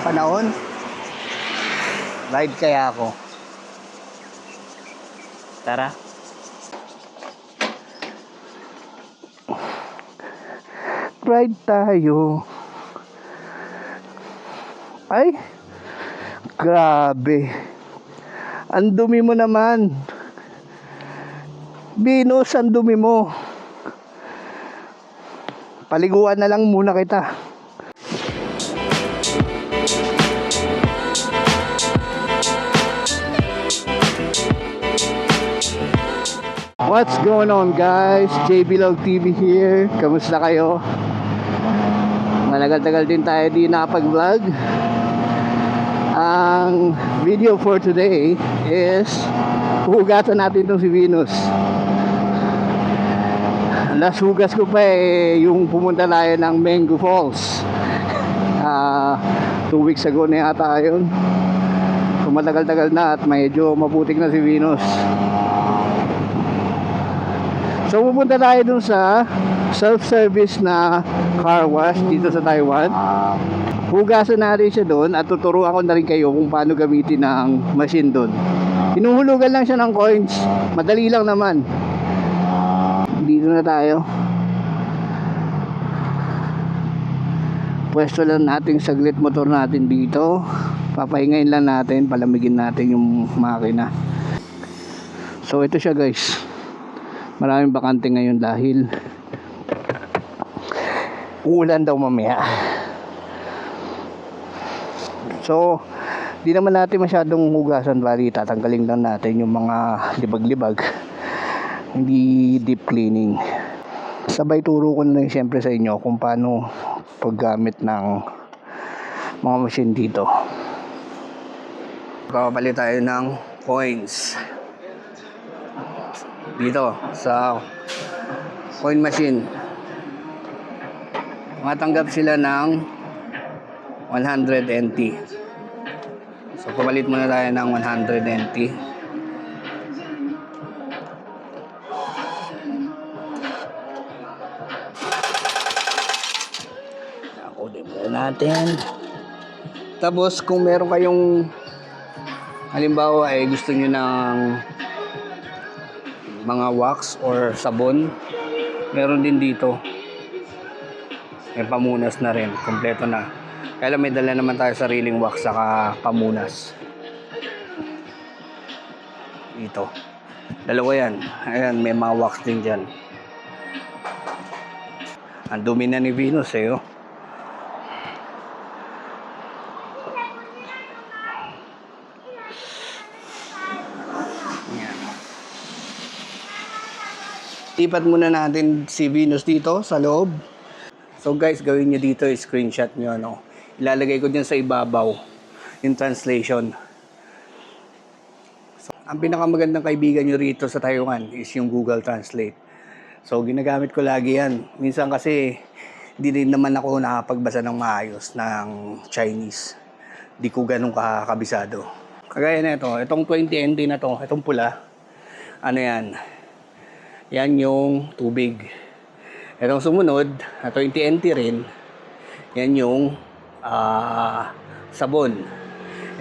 panahon. Ride kaya ako. Tara. Ride tayo. Ay, grabe. Ang dumi mo naman. Venus, ang dumi mo. Paliguan na lang muna kita. What's going on, guys? JB Log TV here. Kamusta kayo? Managal-tagal din tayo di nakapag-vlog. Ang video for today is hugasan natin itong si Venus. Last hugas ko pa yung pumunta tayo ng Mango Falls. 2 weeks ago na yata yun. So matagal-tagal na at medyo maputik na si Venus. So pupunta tayo dun sa self-service na car wash dito sa Taiwan. Hugasan natin siya doon at tuturuan ko na rin kayo kung paano gamitin ang machine doon. Hinuhulugan lang siya ng coins. Madali lang naman. Dito na tayo. Pwesto lang natin saglit motor natin dito. Papahingayin lang natin, palamigin natin yung makina. So ito siya, guys. Maraming bakante ngayon dahil uulan daw mamaya. So di naman natin masyadong hugasan, bali tatanggalin lang natin yung mga libag-libag, hindi deep cleaning. Sabay turo ko na rin syempre sa inyo kung paano paggamit ng mga machine dito. Papapalit tayo ng coins dito sa coin machine. Matanggap sila ng 100 NT. So pumalit muna tayo ng 100 NT. Nakunin muna natin. Tapos kung meron kayong halimbawa ay gusto nyo ng mga wax or sabon, meron din dito. May pamunas na rin, kompleto na. Kaya may dala naman tayo sariling wax saka pamunas. Dito. Dalawa yan. Ayan, may mga wax din dyan. Ang dumi na ni Venus oh. Lipat muna natin si Venus dito sa loob. So guys, gawin nyo dito, screenshot nyo, no? Ilalagay ko dyan sa ibabaw yung translation. So, ang pinakamagandang kaibigan nyo rito sa Taiwan is yung Google Translate. So ginagamit ko lagi yan. Minsan kasi di rin naman ako nakapagbasa ng maayos ng Chinese. Di ko ganun kakabisado. Kagaya na ito, itong 20 NT na to, itong pula. Ano yan? Yan yung tubig. Itong sumunod, na 20 NT rin, yan yung sabon.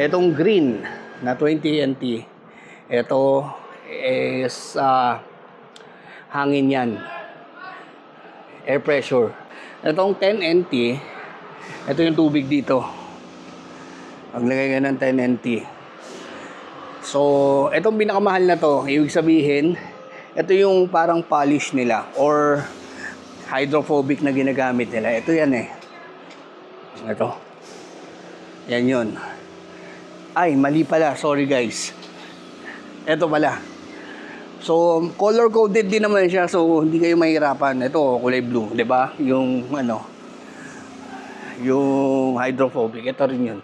Itong green na 20 NT, ito is hangin yan. Air pressure. Itong 10 NT, ito yung tubig dito. Maglagay ka ng 10 NT. So, itong pinakamahal na to, ibig sabihin, ito yung parang polish nila or hydrophobic na ginagamit nila. Ito yan Ito. Yan yun. Ay, mali pala. Sorry guys. Ito pala. So, color coded din naman siya. So, hindi kayo mahirapan. Ito, kulay blue. 'Di ba? Yung yung hydrophobic. Ito rin yun.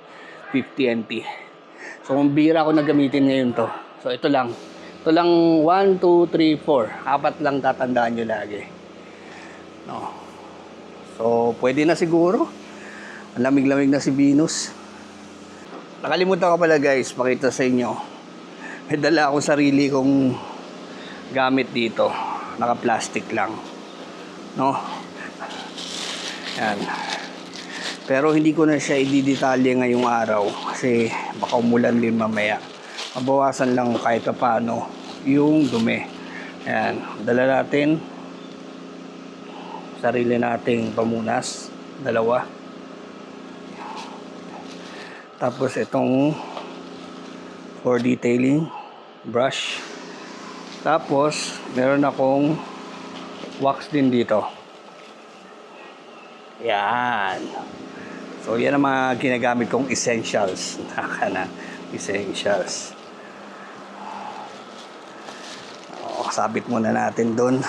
50 NT. So, kung bira ko na gamitin ngayon to. So, ito lang. Ito lang 1, 2, 3, 4. Apat lang tatandaan nyo lagi. No. So, pwede na siguro. Ang lamig-lamig na si Venus. Nakalimutan ko pala guys, pakita sa inyo. May dala akong sarili kong gamit dito. Naka-plastic lang. No? Yan. Pero hindi ko na siya i-detalye ngayong araw kasi baka umulan din mamaya. Mabawasan lang kahit paano yung dumi. Ayan, dala natin sarili nating pamunas, 2. Tapos itong for detailing brush. Tapos meron akong wax din dito. Yan. So yan ang mga ginagamit kong essentials. Essentials. Sabit muna natin dun.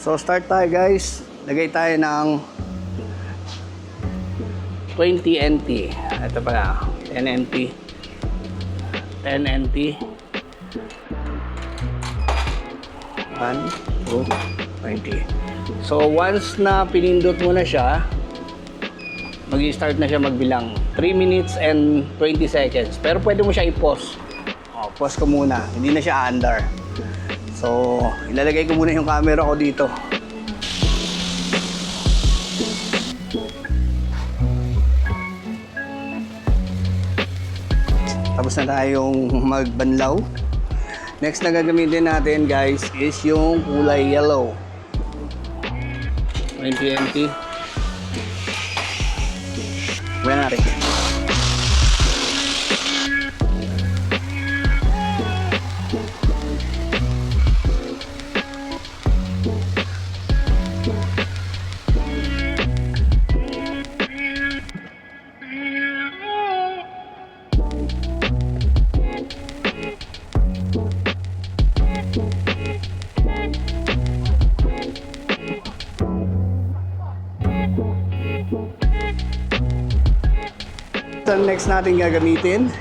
So start tayo guys. Lagay tayo ng 20 NT. Ito pala, 10 NT. 10 NT. 1, 2, 20. So once na pinindot mo na siya, mag-start na siya magbilang. 3 minutes and 20 seconds. Pero pwede mo siya i-pause. Pause ko muna. Hindi na siya under. So, ilalagay ko muna yung camera ko dito. Tapos na tayong magbanlaw. Next na gagamitin natin guys is yung kulay yellow. 20 NT. Gawin natin. So next natin gagamitin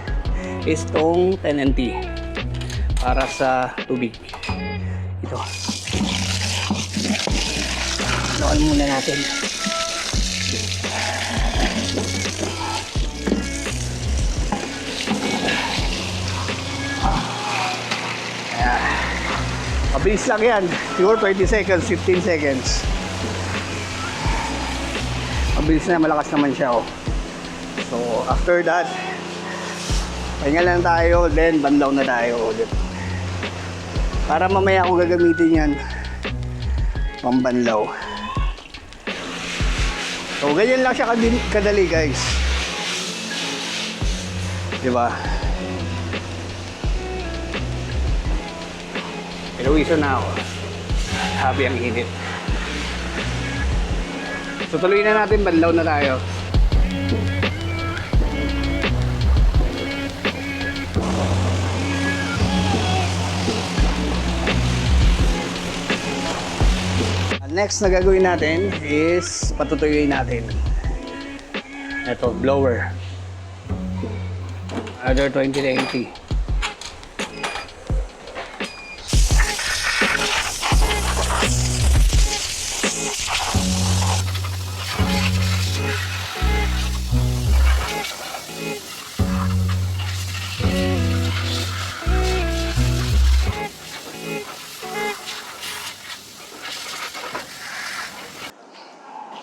is tong 10 NT para sa tubig. Ito. Loan muna natin. Ayan. Mabilis lang yan. Siguro 20 seconds, 15 seconds. Mabilis na, malakas naman siya. Oh. So, after that, pahinga lang tayo, then banlaw na tayo ulit. Para mamaya ako gagamitin yan, pambanlaw. So, ganyan lang siya kadali guys. Diba? Pinuwiso na ako. Happy ang init. So, tuloy na natin, banlaw na tayo. Next na gagawin natin is patutuyuin natin. Ito, blower. Another 20 NT.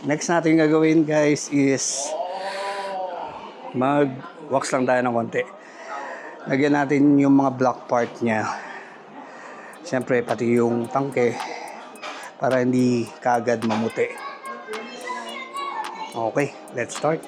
Next natin gagawin guys is mag-wax lang tayo ng konti. Lagyan natin yung mga black part niya. Siyempre pati yung tangke para hindi kaagad mamuti. Okay, let's start.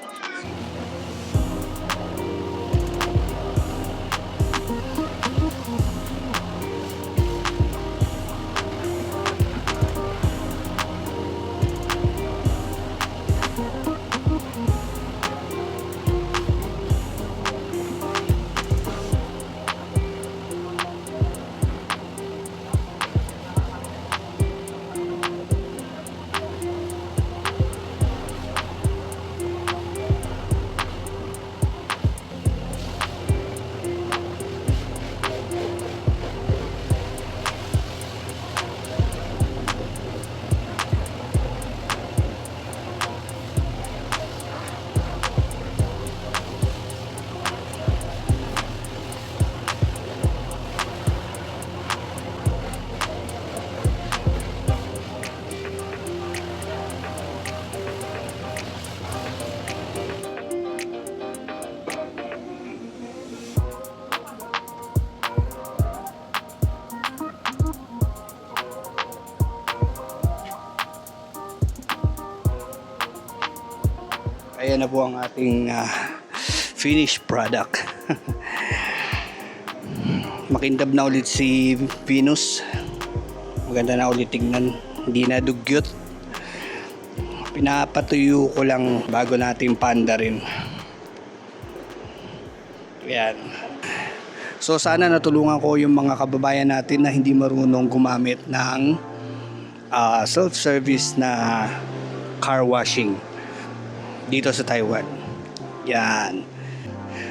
Ayan na po ang ating finished product. Makintab na ulit si Venus. Maganda na ulit tingnan. Hindi na dugyot. Pinapatuyo ko lang bago natin panda rin. Ayan. So sana natulungan ko yung mga kababayan natin na hindi marunong gumamit ng self-service na car washing dito sa Taiwan. Yan.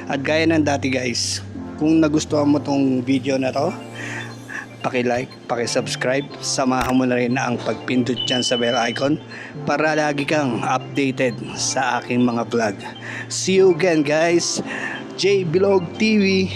At gaya ng dati guys, kung nagustuhan mo tong video na to, paki-like, paki-subscribe, samahan mo na rin ang pagpindot dyan sa bell icon para lagi kang updated sa aking mga vlog. See you again guys, J Vlog TV.